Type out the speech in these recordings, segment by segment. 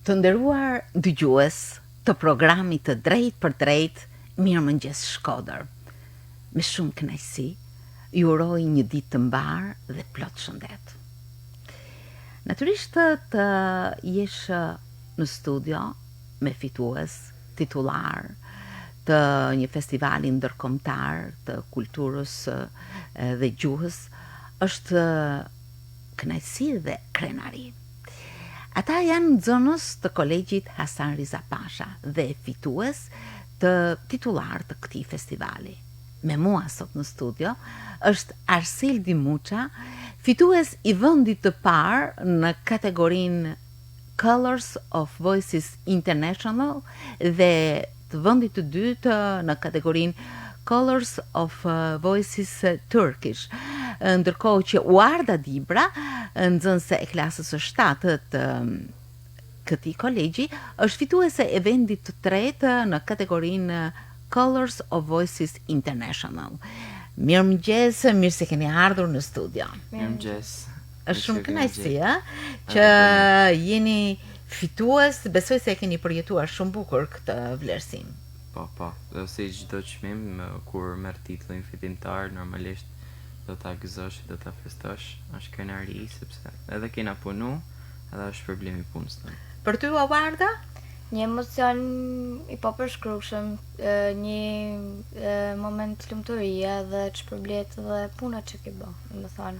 Të nderuar dëgjues të programit të Drejt për Drejt, Mirëmëngjes Shkodër. Me shumë kënaqësi, ju uroj një ditë të mbarë dhe plot shëndet. Natyrisht të jesh në studio me fitues titullar të një festivali ndërkombëtar të kulturës dhe gjuhës është kënaqësi dhe krenari. Ata janë nxënës të kolegjit Hasan Riza Pasha dhe fitues të titullar të këtij festivali. Me mua sot në studio është Arsel Dimuça, fitues i vendit të parë në kategorinë Colors of Voices International dhe të vendit të dytë në kategorinë Colors of Voices Turkish. Ndërkohë që Uarda Dibra, nxënëse e klasës së 7 të këtij kolegji, është fituese e vendit të tretë në kategorinë Colors of Voices International. Mirëmëngjes, mirë se keni ardhur në studio. Mirëmëngjes. Është shumë kënaqësi, që jeni fitues, besoj se e keni përjetuar shumë bukur këtë vlerësim. Po, dhe si çdo çmim kur merr titullin fitimtar, normalisht do ta gëzosh, do ta festosh. Është kënaqëri sepse edhe kena punu, edhe është shpërblim i punës tonë. Për ty, Uarda? Një emocion i papërshkrueshëm, një moment lumturie dhe çpërblet dhe puna që ke bë, domethënë.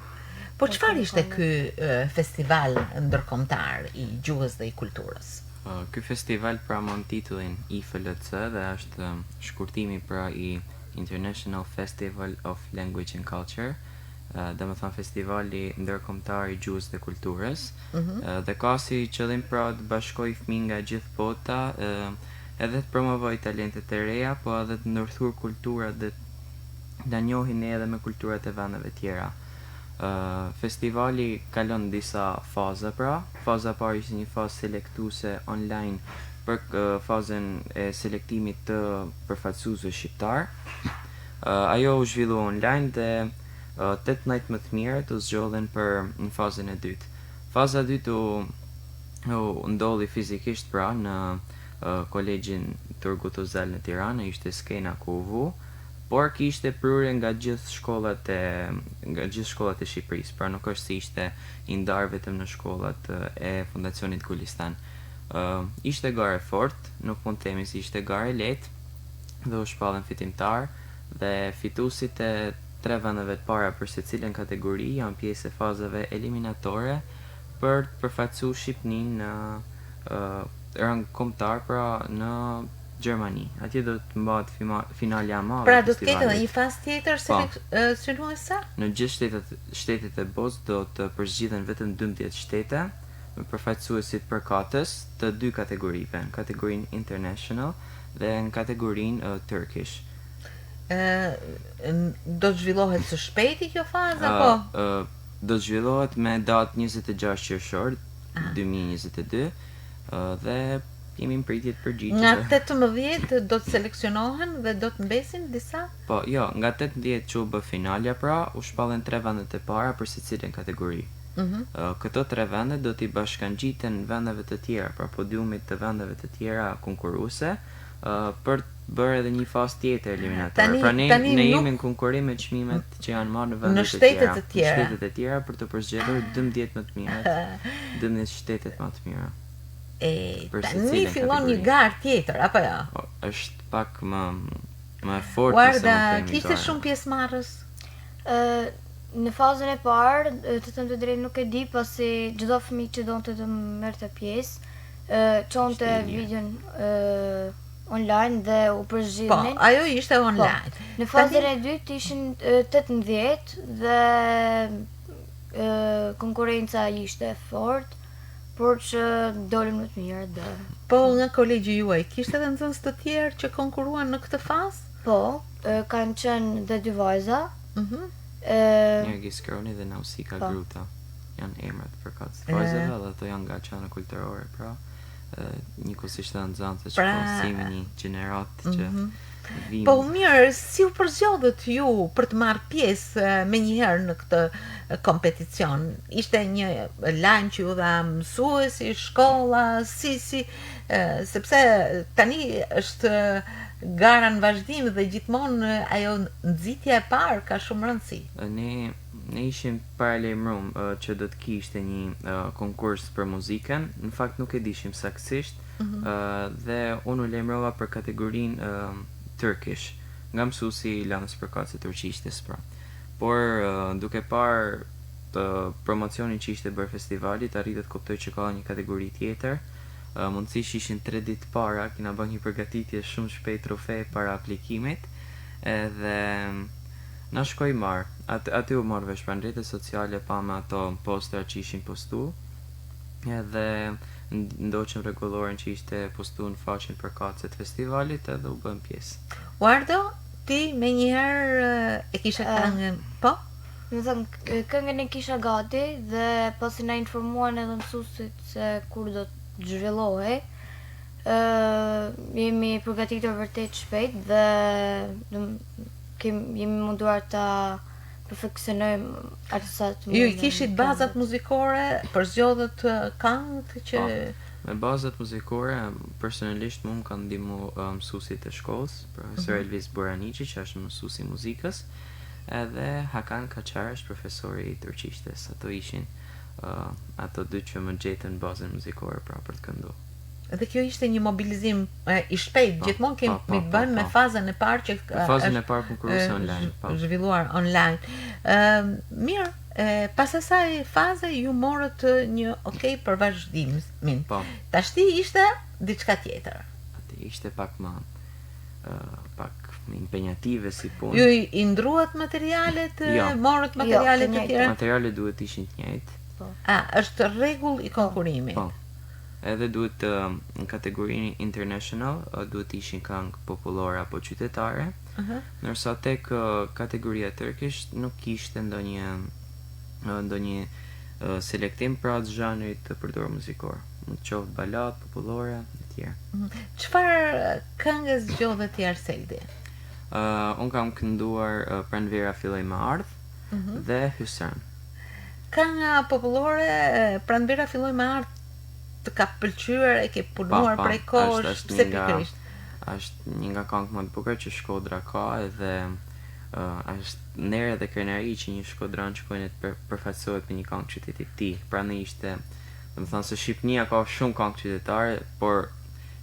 Po çfarë ishte ky festival ndërkombëtar i gjuhës dhe i kulturës? Ky festival pramon titullin IFLC dhe është shkurtimi pra i International Festival of Language and Culture, dhe më thënë festivali ndërkombëtar i gjuhës dhe kulturës, dhe ka si qëllim pra të bashkoj fëmijë nga gjithë bota, edhe të promovoj talentet e reja, po edhe të ndërthur kulturat dhe ta njohin edhe me kulturat e vendeve tjera. Festivali kalon disa faza pra. Faza parë ishte një fazë selektuese online për fazën e selektimit të përfaqësuesve shqiptar. Ajo u zhvillu online dhe 18 më të mirë të zgjodhen për në fazën e dytë. Faza e dytë u ndodhi fizikisht pra në kolegjin Turgut Özal në Tiranë, ishte skena Kuvu, por kishte prurje nga gjithë shkollat e Shqipërisë, pra nuk është si ishte i ndarë vetëm në shkollat e Fondacionit Gulistan. Ishte garë fort, nuk mund të themi si ishte garë lehtë dhe u shpallën fitimtar dhe fituesit e 3 vendeve të para për secilën kategori janë pjesë e fazave eliminatore për të përfaqësuar Shqipërinë në rang kombëtar, pra në Gjermani. Atje do të mbahet finalja e madhe. Pra do të ketë një fazë tjetër synuese? Në gjithë shtetet e botës do të përzgjidhen vetëm 12 shtete me përfaqësuesit përkatës të 2 kategorive, në kategorinë International dhe në kategorinë Turkish. Do të zhvillohet së shpejti kjo fazë apo? Do të zhvillohet me datë 26 qershor 2022 dhe jemi në pritje të përgjithshme. Nga 18 do të seleksionohen dhe do të mbesin disa? Po, jo, nga 18 që u bë finalja pra, u shpallen 3 vendet e para për secilën kategori. Këto 3 vende do t'i bashkangjiten vendeve të tjera, pra podiumit të vendeve të tjera konkurruese, për të bërë edhe një fazë tjetër eliminatore. Pra ne jemi në konkurrim me çmimet që janë marrë në vendet e tjera për të përzgjedhur 12 më të mirë, 12 shtetet më të mira. Tani fillon një garë tjetër, apo jo? Është pak më fort. Uarda, kishte shumë pjesëmarrës? Në fazën e parë, të them të drejtë nuk e di, pasi çdo fëmijë që donte të merrte pjesë, çonte videon online dhe u përzgjidhnin. Po, ajo ishte online. Në fazën e dytë ishin 18 dhe konkurenca ishte fort, por që dolën më të mirë dhe... Po, nga kolegji juaj, kishte edhe nxënës të tjerë që konkurruan në këtë fazë? Po, kanë qenë dhe 2 vajza. Nergis Kroni dhe Nausika Gruta janë emrat përkatës vajzave dhe ato janë nga qana kulturore, pra. njëkohësisht edhe nxënëse që Pra- si një gjeneratë që vijnë. Po mirë, si u përzgjodhët ju për të marrë pjesë me njëherë në këtë kompeticion? Ishte një lajm që ju dha mësuesi, shkolla, sepse tani është gara në vazhdim dhe gjithmonë ajo nxitja e parë ka shumë rëndësi. Ne ishim paralajmëruar që do të kishte një konkurs për muzikën. Në fakt nuk e dishim saktësisht, dhe unë u lajmërova për kategorinë Turkish, nga mësuesi i lanës përkatëse turqishtes pra. Por duke parë promocionin që ishte bërë festivalit, arritet kuptoj që ka një kategori tjetër. Mundësisht ishin 3 ditë para, kina bërë një përgatitje shumë shpejt trofe para aplikimit, edhe na shkoj marë. Aty u marrë vesh pra në rrjetet sociale, pa me ato postera që ishin postu, edhe ndoqëm rregulloren që ishte postu në faqen përkatëse të festivalit, edhe u bëm pjesë. Wardo, ti me njëherë e kisha këngën, po? Me thënë, këngën e kisha gati dhe pasi na informuan edhe mësuesit se kur do të zhvillohej, jemi përgatitur vërtet shpejt dhe jemi munduar ta perfeksionojmë atë sa të Ju i kishit bazat muzikore, përzgjodhët këngët që... Me bazat muzikore, personalisht mu më kanë ndihmu mësuesit e shkollës, profesor Elvis Boranici, që është mësuesi muzikës, edhe Hakan Kaçarash, profesori i turqishtes. Ato ishin ato dy që më gjetën bazën muzikore pra për të kënduar. Dhe kjo ishte një mobilizim i shpejt, gjithmonë kemi bën me fazën e parë që fazën e parë konkursi online, zhvilluar online. Mirë, pas asaj faze ju morët një okay për vazhdimin. Tashti ishte diçka tjetër. Aty ishte pak më impenjative si punë. Ju i ndruat materialet, morët materialet të tjera? Materialet duhet ishin të njëjtë. Është rregull i konkurimit. Po. Edhe duhet në kategorinë international duhet ishin këngë popullore apo qytetare, ndërsa tek kategoria Turkish nuk kishte ndonjë selektim pra të zhanrit të përdorur muzikor. Mund të qoftë balad, popullore e tjerë. Çfarë këngë zgjodhe ti Arseldi? Unë kam kënduar Pranvera filloi me ardh dhe Hysern. Kënga popullore Pranvera filloi me ardh të ka pëlqyer, e ke punuar prej kohësh, pse pikërisht? Është një nga këngët më të bukura që Shkodra ka, edhe është nerë dhe krenari që një shkodran shkojnë të përfaqësohet me një këngë qytetit të tij. Pra ne ishte, domethënë se Shqipënia ka shumë këngë qytetare, por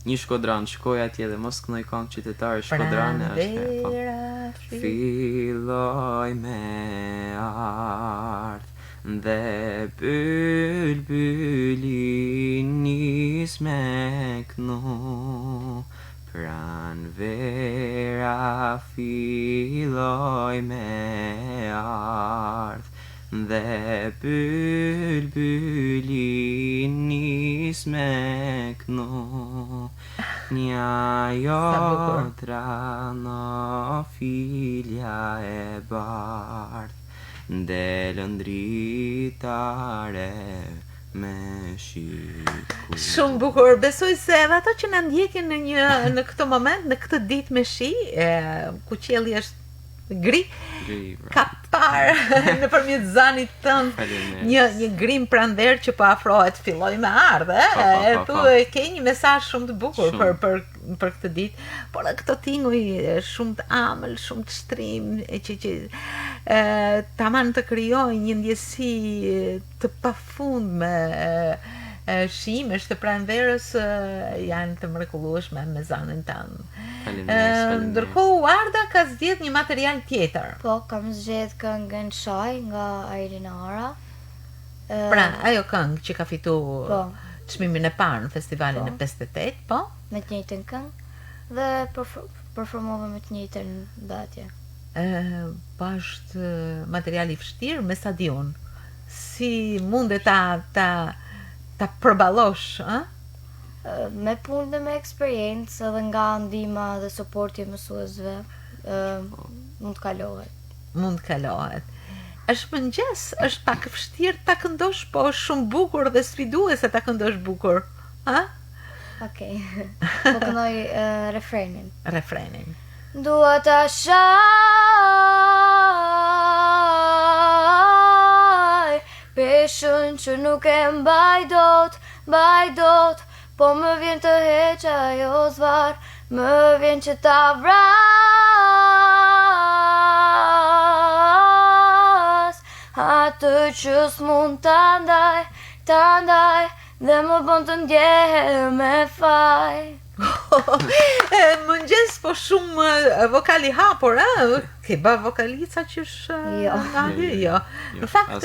një shkodran shkoj atje dhe mos këndoj këngë qytetare shkodrane është filloi me ardh dhe bülbüli nis me kënu, pranvera filloi me ardh dhe bülbüli nis me kënu, nja jotra në filja e bardh, ndelën dritare me shiku. Shumë bukur, besoj se edhe ato që na ndjekin në këtë moment, në këtë ditë me shi, ku qielli është gri, ka parë nëpërmjet zanit tënd një grim pranver që po afrohet, filloi me ardhë, ke një mesazh shumë të bukur për këtë ditë, por këto tinguj shumë të amël, shumë të shtrim, që taman të krijojnë një ndjesi të pafundme, shimesh të pranverës janë të mrekullueshme me zanin tanë. Ndërkohë Warda ka zgjedhur një material tjetër. Po, kam zgjedhur këngën Shaj nga Irina Ara. Pra, ajo këngë që ka fituar çmimin e parë në festivalin e 58, po? Me të njëjtën këngë dhe performova me të njëjtën datje. Po është material i vështirë me sa di unë. Si mundet ta përballosh, ë? Me punë dhe me eksperiencë edhe nga ndihma dhe suporti i mësuesve, mund të kalohet. Mund të kalohet. Është mëngjes, është pak vështirë ta këndosh, po është shumë bukur dhe sfiduese ta këndosh bukur, ë? Okej. Po këndoj refrenin. Refrenin. Dua ta shaj peshën që nuk e mbaj dot, po më vjen të heq ajo zvar, më vjen që ta vras, atë që s'mund ta ndaj, dhe më bën të ndjehem me faj. Mëngjes po shumë vokali hapur, ke ba vokalica që është nga hy, jo. Në fakt,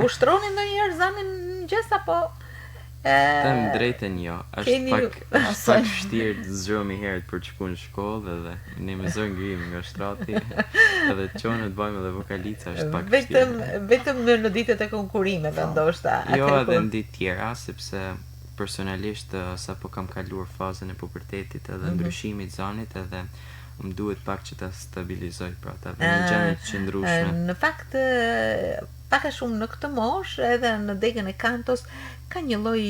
ushtroni ndonjëherë zanin mëngjes apo Them drejtën jo, është pak vështirë të zgjohemi herët për të shkuar në shkollë dhe ne me zor ngrim nga shtrati edhe çonë të bëjmë edhe vokalica është pak vështirë. Vetëm në ditët e konkurimeve ndoshta. Jo, edhe në ditë tjera, sepse personalisht sapo kam kaluar fazën e pubertetit edhe ndryshimit zanit edhe më duhet pak që ta stabilizoj pra ta vë në gjendje të qëndrueshme. Në fakt pak a shumë në këtë moshë edhe në degën e kantos ka një lloj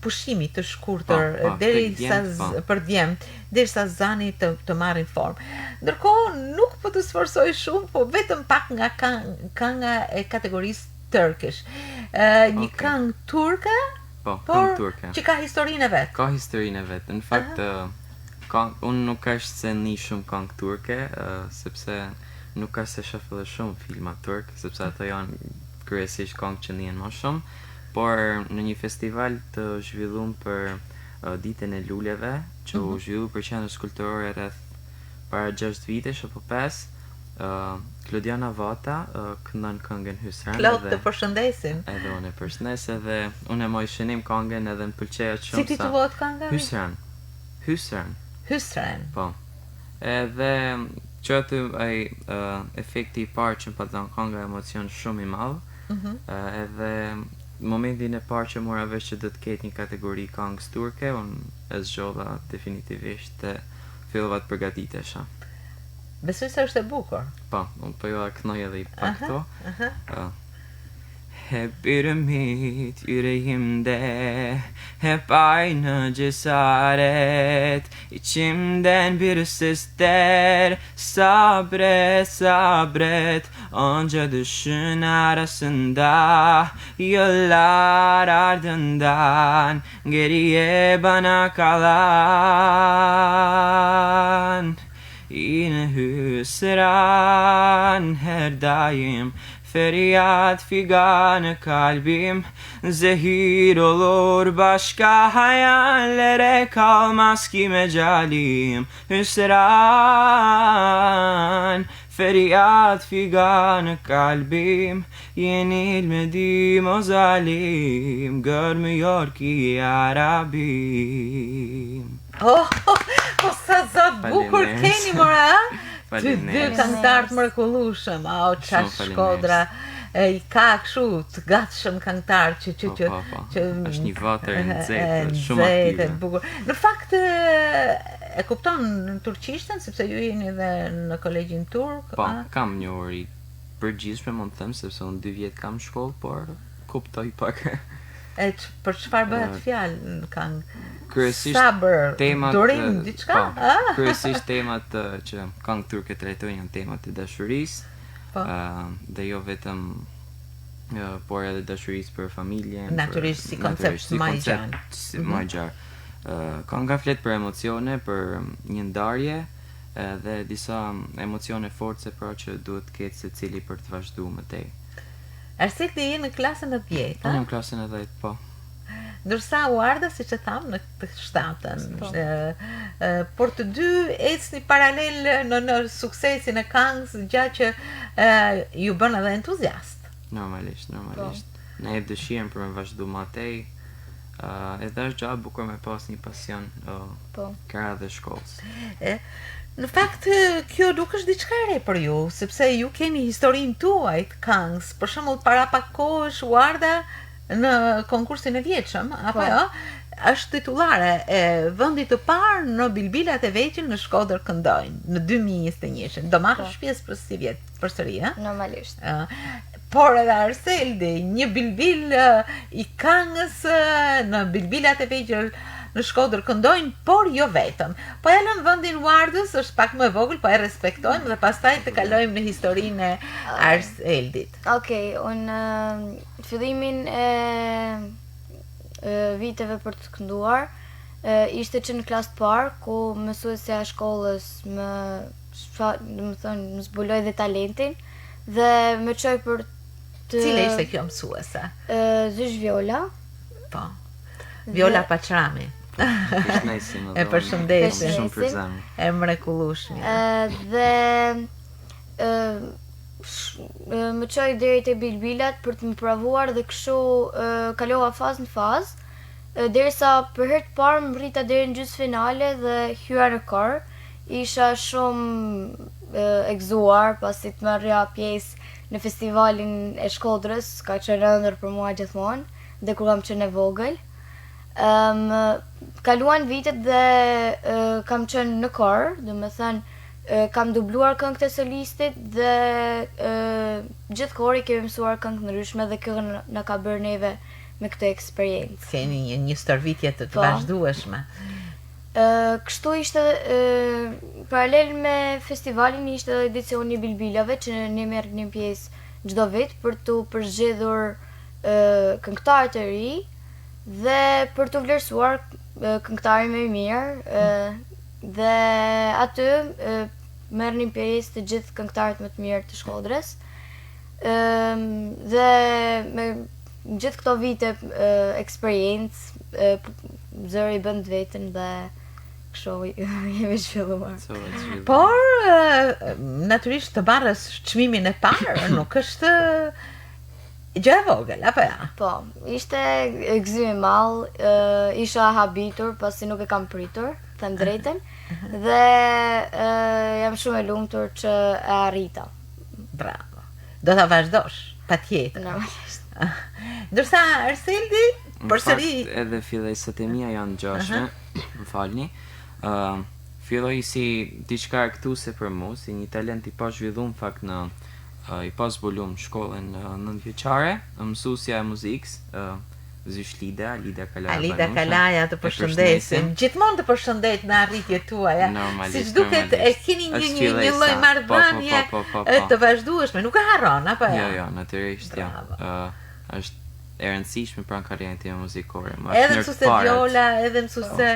pushimi të shkurtër për djem, derisa zani të marrin formë. Ndërkohë nuk po të sforsoj shumë, po vetëm pak nga kënga e kategorisë Turkish. Një këngë turke, por që ka historinë e vet. Ka historinë e vet. Në fakt unë nuk është se një shumë këngë turke, sepse nuk ka se shoh edhe shumë filma turk, sepse ato janë kryesisht këngë që ndihen më shumë, por në një festival të zhvilluar për ditën e luleve, që u zhvillu për qendrës kulturore rreth para 6 vitesh apo 5, Klodiana Vata këndon këngën Hysran. Klod, të përshëndesim. Edhe unë e përshëndes edhe unë e moj shënim këngën edhe më pëlqeja shumë. Si titullohet kënga? Hysran. Po. Edhe që aty ai efekti i parë që më patën kënga emocion shumë i madh. Edhe momentin e parë që mora vesh që do të ketë një kategori këngës turke, unë e zgjodha definitivisht të fillova të përgatitesha. Besoj se është e bukur. Po, unë po jo kënoj edhe i pak këto. Hep ürümit yüreğimde, hep aynı cesaret, içimden bir ses der, sabret, sabret, onca düşün arasında, yıllar ardından, geriye bana kalan, yine hüsran her daim, feryat figanı kalbim, zehir olur başka hayallere kalmaz ki mecalim. Hüsran, feryat figanı kalbim, yenilmedim o zalim, görmüyor ki ya Rabbim. Sa zot bukur keni mora! Të dy këngëtar të mrekullueshëm, çfarë shkodra, i ka kështu të gatshëm këngëtar që është një vatër e nxehtë, shumë aktive. Bukur. Në fakt e kupton në turqishtën sepse ju jeni edhe në kolegjin turk? Po, kam një uri përgjithshme, mund të them, sepse unë 2 vjet kam shkollë, por kuptoj pak. Për çfarë bëhet fjalë në këngë? Kryesisht temat, durim, diçka? Kryesisht temat që këngë turke trajtojnë janë temat e dashurisë, dhe jo vetëm por edhe dashurisë për familjen, natyrisht si koncept më i gjarë. Kënga flet për emocione, për një ndarje dhe disa emocione forte pra që duhet të ketë secili për të vazhduar më tej. Arsik dhe je në klasën e 10, Unë në klasën e 10, po. Ndërsa u ardha, si që thamë, në këtë 7-ën. Por të dy ecni paralel në suksesin e këngës, gjatë që ju bën edhe entuziast. Normalisht. Ne e dëshirën për me vazhdu ma tej, edhe është gjatë bukur me pas një pasion kërra dhe shkollës. Në fakt, kjo nuk është diçka e re për ju, sepse ju keni historinë tuaj të këngës. Për shembull, para pak kohësh u ardha në konkursin e vjetshëm, apo jo? Është titullare e vendit të parë në Bilbilat e Vegjël në Shkodër këndojnë në 2021. Do marrësh pjesë për si vjet përsëri, Normalisht. por edhe Arseldi, një bilbil i këngës në bilbilat e vegjël në Shkodër këndojnë, por jo vetëm. Po e lëm vendin Wardës, është pak më e vogël, po e respektojmë dhe pastaj të kalojmë në historinë e Arseldit. Okej, unë fillimin e viteve për të kënduar ishte që në klasë të parë, ku mësuesja e shkollës më zbuloi dhe talentin dhe më çoi për të... Cile ishte kjo mësuese? Zysh Viola. Po. Viola Paqrami. E përshëndesim. Shumë për zemër. E mrekullueshme. Dhe më çoi deri te bilbilat për të më provuar dhe kështu kalova fazë në fazë, derisa për herë të parë më rrita deri në gjysmëfinale dhe hyra në kor. Isha shumë e gëzuar pasi të marrja pjesë në festivalin e Shkodrës, ka qenë ëndër për mua gjithmonë dhe kur kam qenë e vogël. Kaluan vitet dhe kam qenë në kor, domethënë kam dubluar këngët e solistit dhe gjithë kori kemi mësuar këngë ndryshme dhe kjo na ka bërë neve me këtë eksperiencë. Keni një stërvitje të vazhdueshme. Kështu ishte paralel me festivalin ishte edhe edicioni i bilbilave që ne merrnim pjesë çdo vit për të përzgjedhur këngëtarë të ri dhe për të vlerësuar këngëtarin më i mirë dhe aty merrnin pjesë të gjithë këngëtarët më të mirë të Shkodrës. Dhe me gjithë këto vite eksperiencë zëri bën të vetën dhe kështu jemi zhvilluar. Por natyrisht të marrësh çmimin e parë nuk është gjë e vogël, apo ja? Po, ishte gëzim i madh, isha habitur pasi nuk e kam pritur, them drejtën, dhe jam shumë e lumtur që e arrita. Bravo. Do ta vazhdosh, patjetër. Normalisht. Ndërsa Arseldi, përsëri edhe fillesat e mia janë ngjashme, më falni. Filloi si diçka argëtuese për mua, si një talent i pazhvilluar në fakt në i pas zbuluar në shkollën 9-vjeçare, mësuesja e muzikës, Zysh Lida Kalaja. Alida Kalaja, të përshëndesim. Gjithmonë të përshëndet në arritjet tuaja. Siç duket e keni një lloj marrëdhënie të vazhdueshme, nuk e harron apo ja? Jo, natyrisht ja. Është e rëndësishme pranë karrierën time muzikore. Edhe mësuese Viola, edhe mësuese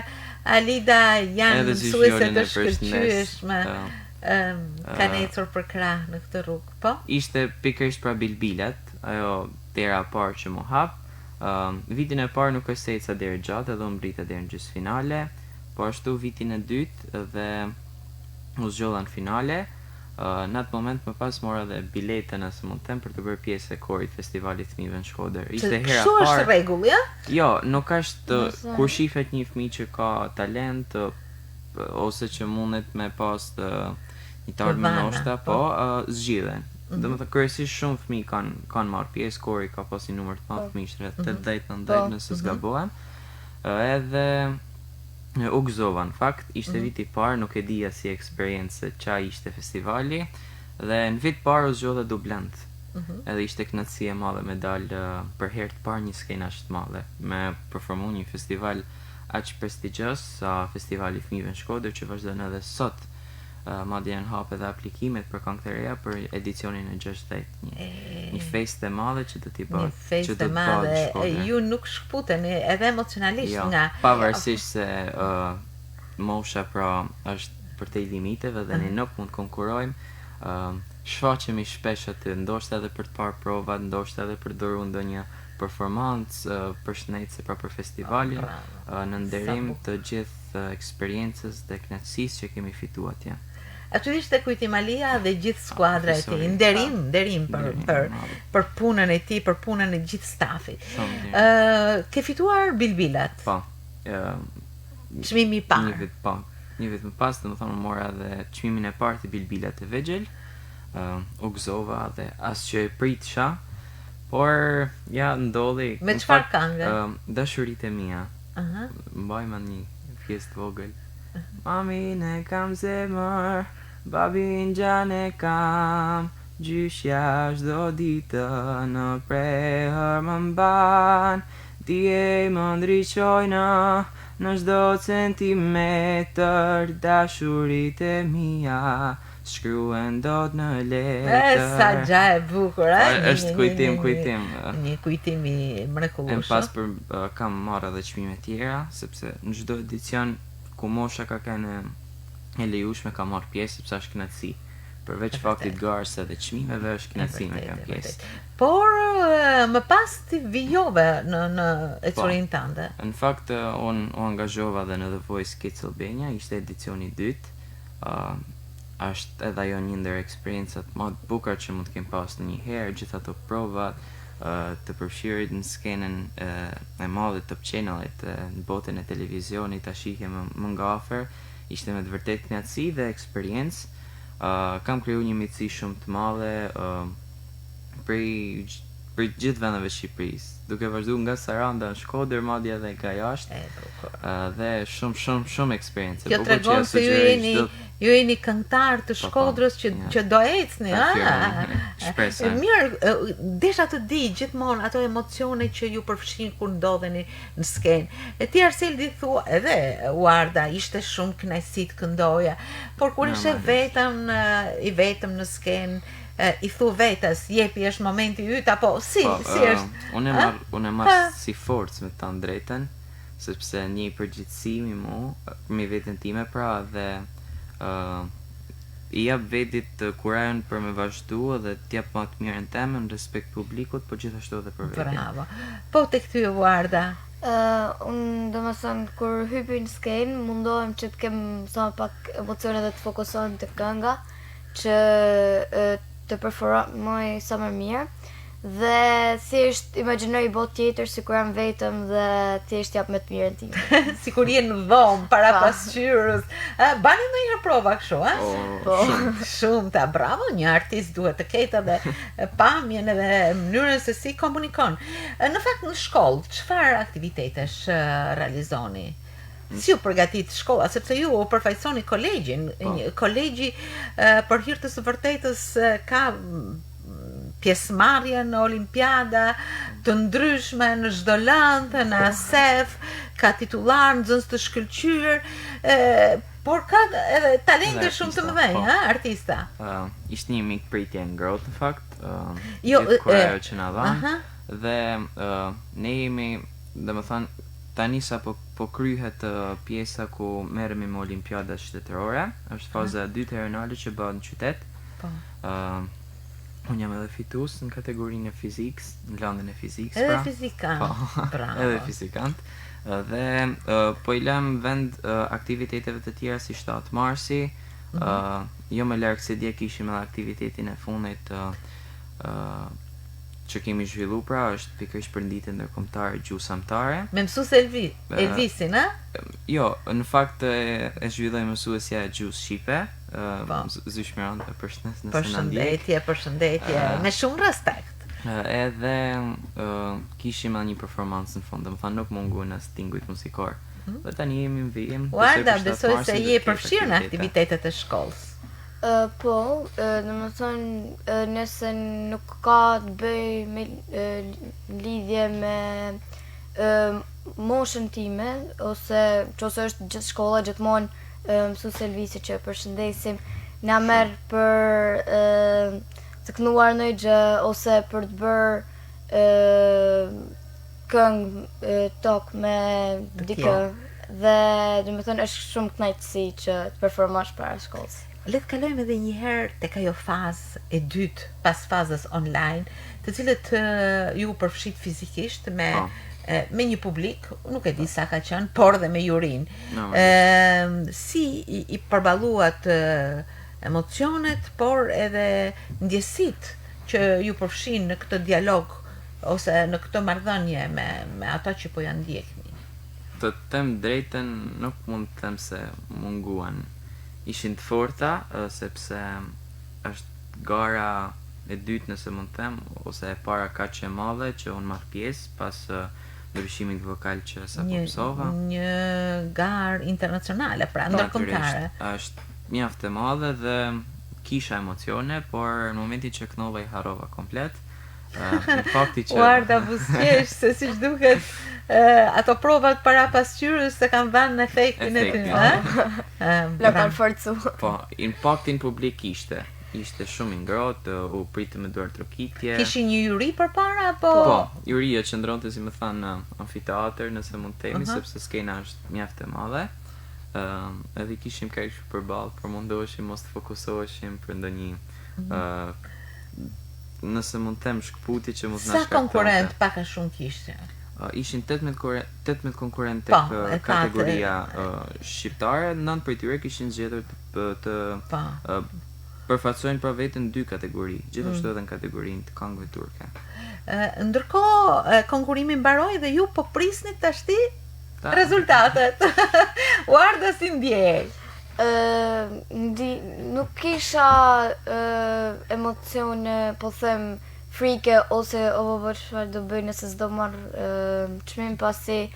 Alida janë mësuese të shkëlqyeshme. Kanë ecur për krah në këtë rrugë, po? Ishte pikërisht pra bilbilat, ajo dera e parë që mu hap. Vitin e parë nuk është se eca deri gjatë, edhe unë mbrita deri në gjysmëfinale, po ashtu vitin e dytë dhe u zgjodha në finale. Në atë moment më pas mora dhe biletën nëse mund të them për të bërë pjesë e korit festivalit fëmijëve në Shkodër. Ishte hera parë. Kështu është rregull, ja? Jo, nuk është kur shifet një fëmijë që ka talent ose që mundet me pas një tardhje ndoshta, po zgjidhen. Domethënë kryesisht shumë fëmijë kanë marrë pjesë, kori ka pas një numër të madh fëmijësh, rreth 80-90 nëse s'gabohem. Edhe u gëzova në fakt, ishte viti i parë, nuk e dija si eksperiencë ç'a ishte festivali dhe në vit parë u zgjodha dublent. Edhe ishte kënaqësi e madhe me dal për herë të parë një skenë aq të madhe, me performu një festival aq prestigjos sa festivali i fëmijëve në Shkodër që vazhdon edhe sot. Madje janë hap edhe aplikimet për këngët e reja për edicionin e 60. Një festë e madhe që do t'i bëhet. Një festë e madhe. Ju nuk shkputeni edhe emocionalisht nga pavarësisht se mosha pra është për te limiteve dhe ne nuk mund të konkurrojmë. Shfaqemi shpesh aty, ndoshta edhe për të parë provat, ndoshta edhe për dhuru ndonjë performancë përshëndetse pra për festivalin, në nderim të gjithë eksperiencës dhe kënaqësisë që kemi fituar atje. Natyrisht e Kujti Malia dhe gjithë skuadra e tij. Nderim për punën e tij, për punën e gjithë stafit. Ke fituar bilbilat? Po. Çmimi i parë. Një vit më pas, domethënë mora edhe çmimin e parë të bilbilat e vegjël. U gëzova dhe asgjë e pritësha, por ja ndodhi. Me çfarë këngë? Dashuritë e mia. Mbaj më një pjesë të vogël. Mami ne kam zemër, babi në gjan e kam, gjyshja çdo ditë në prehër më mban, ti e më ndriçojna në çdo centimetër, dashurit e mia shkruen dot në letër. Sa gja e bukur, Është kujtim. Një kujtim i mrekullueshëm. Pas për kam marrë edhe çmime tjera, sepse në çdo edicion ku mosha ka qenë e lejueshme ka marrë pjesë sepse është kënaqësi. Përveç faktit garës edhe çmimeve është kënaqësi me kam pjesë. Por më pas ti vijove në ecurinë tënde. Në fakt unë u angazhova edhe në The Voice Kids Albania, ishte edicioni i dytë. Është edhe ajo një ndër eksperiencat më të bukura që mund të kem pas ndonjëherë, gjithë ato provat të përfshirit në skenën e madhe Top Channelit në botën e televizionit, ta shihje më nga afër, ishte me të vërtet kënaqësi dhe eksperiencë. Kam kriju një miqësi shumë të madhe për gjithë vendeve të Shqipërisë, duke vazhduar nga Saranda në Shkodër, madje edhe nga jashtë. Dhe shumë eksperiencë. Kjo tregon se ju jeni këngëtar të Shkodrës që do ecni, Shpresoj. Mirë, desha të di gjithmonë ato emocione që ju përfshin kur ndodheni në skenë. E ti Arseldi thua, edhe Warda ishte shumë kënaqësi të këndoja, por kur ishe i vetëm në skenë, i thu vetës, jepi është momenti yt apo si është? Unë e marr si forcë me të drejtën, sepse një përgjithësi mi veten time pra dhe i jap vetit kurajën për me vazhdu dhe t'jap më të mirën temën, respekt publikut, por gjithashtu edhe për vetin. Bravo. Po tek ty Warda. Unë do më thënë, kur hypi në skenë, mundohem që të kem sa pak emocione dhe të fokusohem të kënga, që të performoj sa më mirë, dhe thjesht imagjinoj botë tjetër sikur jam vetëm dhe thjesht jap me të mirën time. Sikur je në dhomë para pasqyrës. Bani ndonjëherë prova kështu, Po. Shumë bravo, një artist duhet të ketë edhe pamjen edhe mënyrën se si komunikon. Në fakt në shkollë, çfarë aktivitetesh realizoni? Si u përgatit shkolla, sepse ju u përfaqësoni kolegjin, kolegji për hir të së vërtetës ka pjesëmarrje në olimpiada të ndryshme në çdo landë, në ASEF, ka titullar, nxënës të shkëlqyer, por ka edhe talente shumë të mëdhenj, artista. Ishte një mikpritje ngrohtë në fakt, Jo, ajo që na dhanë, dhe ne jemi, domethënë, tani sa po kryhet pjesa ku merremi me olimpiadat shtetërore, është faza e dytë e Renale që bëhet në qytet. Unë jam edhe fitues në kategorinë e fizikës, në landën e fizikës. Edhe fizikant. Bravo. Edhe fizikant. Dhe po i lëm vend aktiviteteve të tjera si 7 marsi. Jo më larg se dje kishim edhe aktivitetin e fundit që kemi zhvillu, pra është pikërisht për ditën ndërkombëtare gjuhësamtare. Me mësues Elvisin, Jo, në fakt e zhvilloi mësuesja e gjuhës shqipe, Zysh Miranda, përshëndetje, me shumë respekt. Edhe kishim edhe një performancë në fund, domethënë nuk munguan as tingujt muzikor. Dhe tani jemi në vijim. Warda, besoj se je përfshirë në aktivitetet e shkollës. Po, domethënë nëse nuk ka të bëj me lidhje me moshën time, ose nëse është gjithë shkolla gjithmonë mësues Elvisi që përshëndesim, na merr për të kënduar ndonjë gjë ose për të bërë këngë tok me dikë, dhe domethënë është shumë kënaqësi që të performosh para shkollës. Le të kalojmë edhe një herë tek ajo fazë e dytë pas fazës online, të cilët ju përfshit fizikisht me një publik, nuk e di sa ka qenë, por dhe me jurin. Si i përballuat emocionet, por edhe ndjesit që ju përfshin në këtë dialog ose në këtë marrëdhënie me ata që po janë ndjekni? Të them drejtën, nuk mund të them se munguan. Ishin të forta, sepse është gara e dytë, nëse mund të them, ose e para kaq e madhe që unë marr pjesë pas ndryshimit vokal që sapo mësova. Një garë internacionale, pra ndërkombëtare. Është mjaft e madhe dhe kisha emocione, por në momentin që kënova i harrova komplet. Në fakti që Guarda buzëqesh se siç duket ato provat para pasqyrës se kanë dhënë efektin e tyre, ëh? La kanë forcu. po, impaktin publik ishte shumë i ngrohtë, u pritë me duar trokitje. Kishin një juri përpara apo? Po, juria qëndronte si më thanë në amfiteatër, nëse mund të themi, sepse skena është mjaft e madhe. Edhe kishim kaq përballë, por mundoheshim mos të fokusoheshim për ndonjë nëse mund të them shkputi që mos na Sa shkaktonte. konkurrent pak a shumë kishte? Ishin 18 konkurrent Po, tek e kategoria shqiptare, 9 prej tyre kishin zgjedhur të Po. përfaqësojnë pra veten në 2 kategori, gjithashtu edhe në kategorinë të këngëve turke. Ndërkohë konkurimi mbaroi dhe ju po prisnit tashti Ta- rezultatet. Guarda si ndjej. Nuk kisha emocione, po them frike ose o çfarë do bëj nëse s'do marr çmim, pasi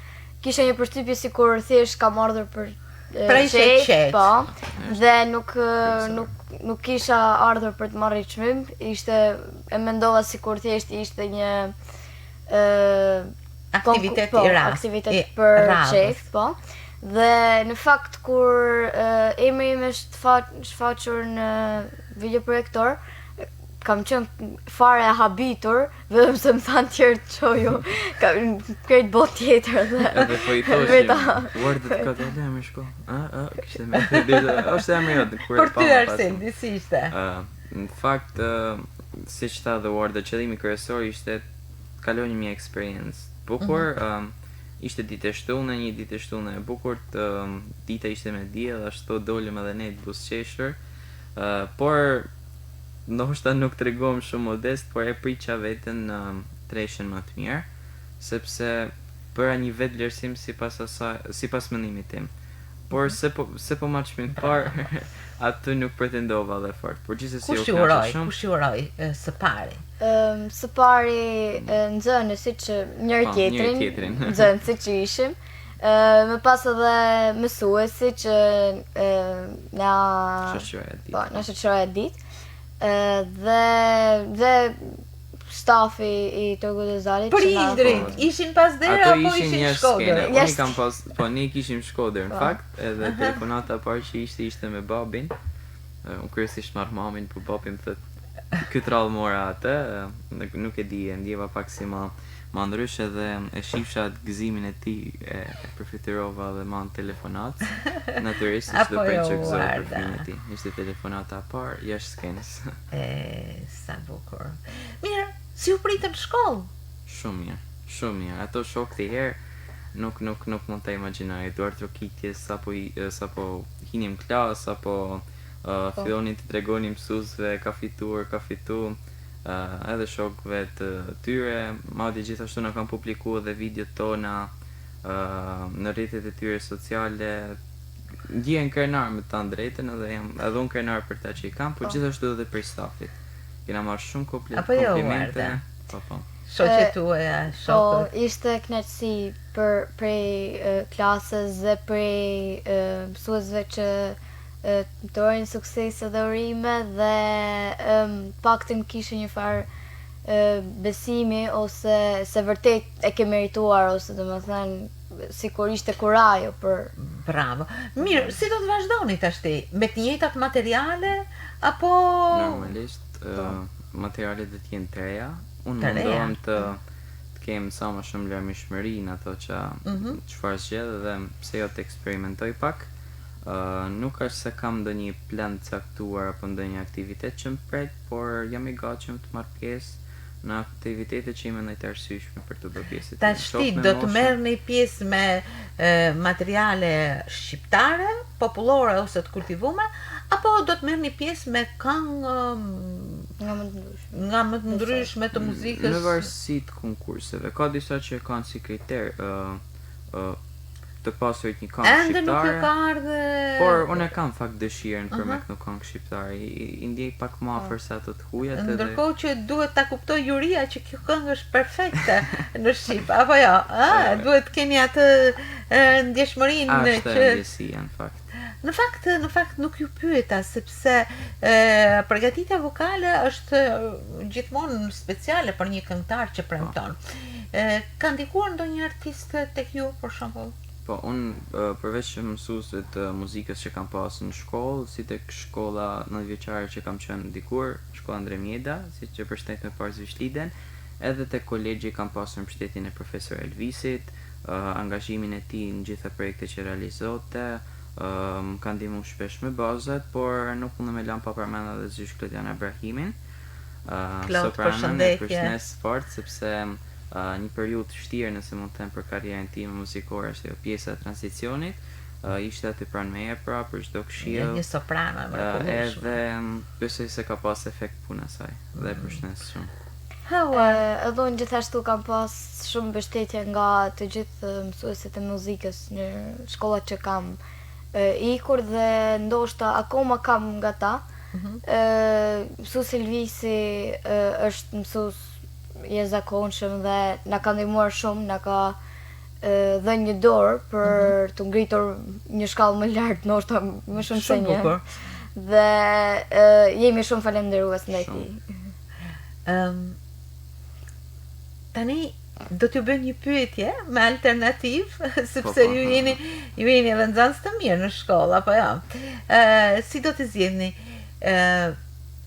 kisha një përshtypje sikur thjesht kam ardhur për Pra ishe qetë. po, dhe nuk kisha ardhur për të marrë çmim, e mendova sikur thjesht ishte një Aktivitet po, i radhë. aktivitet për qef, po. Dhe në fakt kur emri im është shfaqur në videoprojektor, kam qenë fare e habitur, vetëm se më thanë tjerë të qoju, kam krejt bot tjetër dhe... Edhe po i thoshim, Word-et ka të emri shko. Kishte me është emri jote kur Për ty Arsen, disi ishte. Në fakt, siç tha dhe Ward, qëllimi kryesor ishte të kaloj një experience bukur. Ishte ditë e shtunë, një ditë e shtunë e bukur, dita ishte me diell, ashtu dolëm edhe ne të buzëqeshur. Por ndoshta nuk tregom shumë modest, por e priqa veten në treshen më të mirë, sepse bëra një vetë vlerësim sipas mendimit tim. Por se po marr çmimin parë, aty nuk pretendova dhe fort. Por gjithsesi Kush i uroi së pari? Së pari nxënë siç njëri tjetrin, nxënë siç ishim. Më pas edhe mësuesi që na shoqëroja ditë. Dhe stafi i Torgut të Zalit. Prindrit ishin pas dera apo ishin në Shkodër? Unë kam pas, po ne kishim Shkodër në fakt, edhe telefonata e parë që ishte me babin. Unë kryesisht marr mamin, po babi më thotë këtë rallë mora atë, nuk e di, ndjeva pak si ma ndrysh, edhe e shifsha gëzimin e tij, e përfiturova dhe ma në telefonat. Natyrisht do prej që gëzoj për fëmijën e tij. Ishte telefonata e parë jashtë skenës. Sa bukur. Mirë, si u pritën shkollë? Shumë mirë. Ato shokët e herë nuk mund ta imagjinoj. Duar trokitje sapo hinim klas, apo fillonin të tregonin mësuesve ka fitu, edhe shokëve të tyre, madje gjithashtu na kanë publikuar edhe videot tona në rrjetet e tyre sociale. Ndjen krenar me të drejtën, edhe unë krenar për ta që i kam, por gjithashtu edhe për stafit. Kena marrë shumë komplimente. Po. Shoqet tuaja, shokët. Po, ishte kënaqësi prej klasës dhe prej mësuesve që të urojnë suksese dhe urime, dhe paktën kishe një farë besimi ose se vërtet e ke merituar, ose domethënë sikur ishte kurajo për... Bravo. Mirë, si do të vazhdoni tashti? Me të njëjtat materiale apo normalisht materialet do të jenë të reja. Unë mundohem të kem sa më shumë larmishmëri në ato çfarë zgjedh, dhe pse jo të eksperimentoj pak. Nuk është se kam ndonjë plan të caktuar apo ndonjë aktivitet që më pret, por jam i gatshëm të marr pjesë në aktivitetet që i mendoj të arsyeshme për të bërë pjesë. Tashti do të merrni pjesë me materiale shqiptare, popullore ose të kultivuara, apo do të merrni pjesë me këngë nga më të ndryshme të muzikës? Në varësi të konkurseve, ka disa që kanë si kriter të pasurit një këngë Ende nuk shqiptare. ju ka ardhur. Por unë kam fakt dëshirën për me këto këngë shqiptare. I ndjej pak më afër se ato të hujat edhe. Ndërkohë që duhet ta kuptoj Juria që kjo këngë është perfekte në shqip, apo jo? Duhet keni atë ndjeshmërinë Ashtë që ndjesia në fakt. Në fakt nuk ju pyeta sepse përgatitja vokale është gjithmonë speciale për një këngëtar që premton. Ka ndikuar ndonjë artist tek ju për shembull? Po, unë përveç mësuesve të muzikës që kam pasur në shkollë, si tek shkolla 9 vjeçare që kam qenë dikur, shkolla Andre Mjeda, si që përshtet me parë Zvishtliden, edhe tek kolegji kam pasur mbështetjen e profesor Elvisit, angazhimin e tij në gjitha projektet që realizote, ka ndihmuar shpesh me bazat, por nuk mund të më lëm pa përmendur edhe zysh Klodiana Ibrahimin. Përshëndetje. Përshëndes fort sepse një periudhë vështirë nëse mund të them për karrierën time muzikore është ajo pjesa e tranzicionit. Ishte aty pranë meje pra për çdo këshill. Një soprano e mrekullueshme. Edhe besoj se ka pas efekt puna saj dhe përshëndes shumë. Edhe unë gjithashtu kam pas shumë mbështetje nga të gjithë mësuesit e muzikës në shkollat që kam ikur dhe ndoshta akoma kam nga ta. Mësues Elvisi është mësues i zakonshëm dhe na ka ndihmuar shumë, na ka dhënë një dorë për të ngritur një shkallë më lart, ndoshta më shumë se një. bukur. Dhe jemi shumë falendërues ndaj tij. Tani do t'ju bëj një pyetje me alternativë, sepse ju jeni edhe nxënës të mirë në shkollë, apo jo? Si do të zgjidhni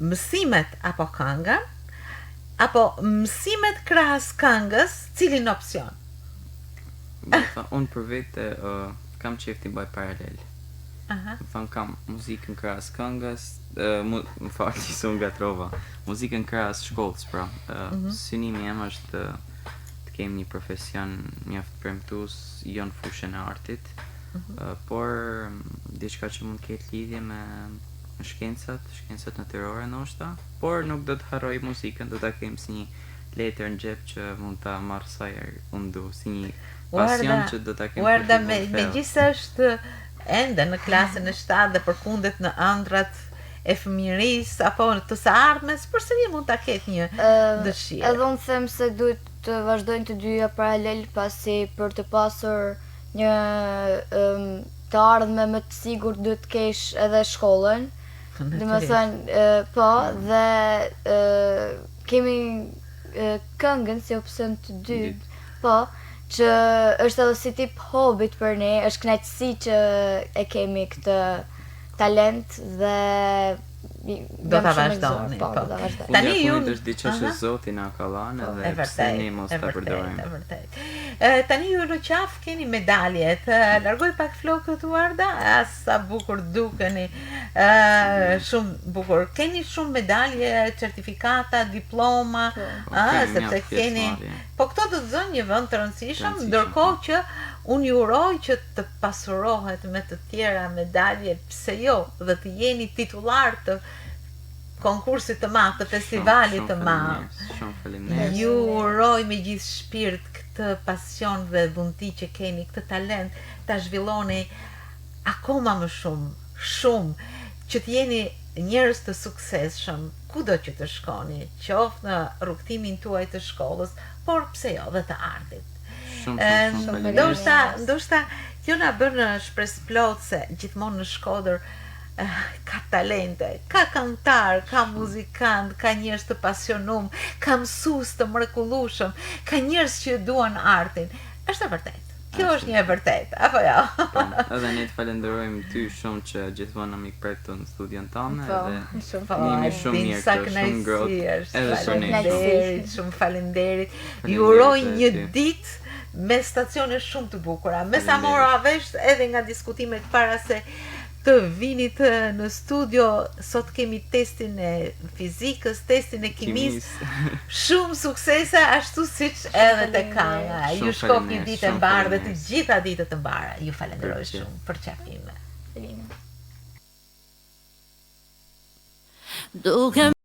mësimet apo këngën, apo mësimet krahas këngës, cilin opsion? Unë për vete kam qef t'i bëj paralel. Aha. Më thënë kam muzikën krahas këngës, më fali se unë gatrova, muzikën krahas shkollës pra. Synimi jem është të kemi një profesion mjaft premtues jo në fushën e artit, por diçka që mund të ketë lidhje me shkencat natyrore ndoshta, por nuk do të harroj muzikën, do ta kem si një letër në xhep që mund ta marr sa herë unë du, si një pasion që do ta kem. Guarda, megjithëse është ende në klasën e 7 dhe përkundet në ëndrat e fëmijërisë apo të së ardhmes, përsëri mund ta ketë një dëshirë. Edhe unë them se duhet të vazhdojnë të dyja paralel, pasi për të pasur një të ardhme më të sigurt duhet të kesh edhe shkollën. Domethënë, po, dhe kemi këngën si opsion të dytë, po, që është edhe si tip hobit për ne, është kënaqësi që e kemi këtë talent dhe do ta vazhdoni. Po, do ta vazhdoni. Tani ju është diçka që Zoti na ka dhënë dhe pse ne mos ta përdorim. Vërtet. Tani ju në qaf keni medaljet. Largoj pak flokët Uarda, sa bukur dukeni. Shumë bukur. Keni shumë medalje, certifikata, diploma, sepse keni. Po këto do të zonë një vend të rëndësishëm, ndërkohë që unë ju uroj që të pasurohet me të tjera medalje, pse jo, dhe të jeni titullar të konkursit të madh, të festivalit të madh. Shumë faleminderit. Ju uroj me gjithë shpirt këtë pasion dhe dhunti që keni, këtë talent, ta zhvilloni akoma më shumë, që të jeni njerëz të suksesshëm, kudo që të shkoni, qoftë në rrugtimin tuaj të shkollës, por pse jo dhe të artit. Ndoshta kjo na bën shpresë plot se gjithmonë në Shkodër ka talente, ka këngëtar, ka muzikant, ka njerëz të pasionum, ka mësues të mrekullueshëm, ka njerëz që duan artin. Është e vërtetë. Kjo është një e vërtetë, apo jo? Edhe ne të falenderojmë ty shumë që gjithmonë na mikpret në studion tonë edhe jemi shumë mirë, shumë ngrohtë. Edhe faleminderit, shumë faleminderit. Ju uroj një ditë me stacione shumë të bukura. Me sa mora vesh edhe nga diskutimet para se të vinit në studio, sot kemi testin e fizikës, testin e kimisë, shumë suksese, ashtu siç edhe të kënga. Ju shkof një ditë e mbarë dhe të gjitha ditët të mbara. Ju falenderoj shumë për qafime.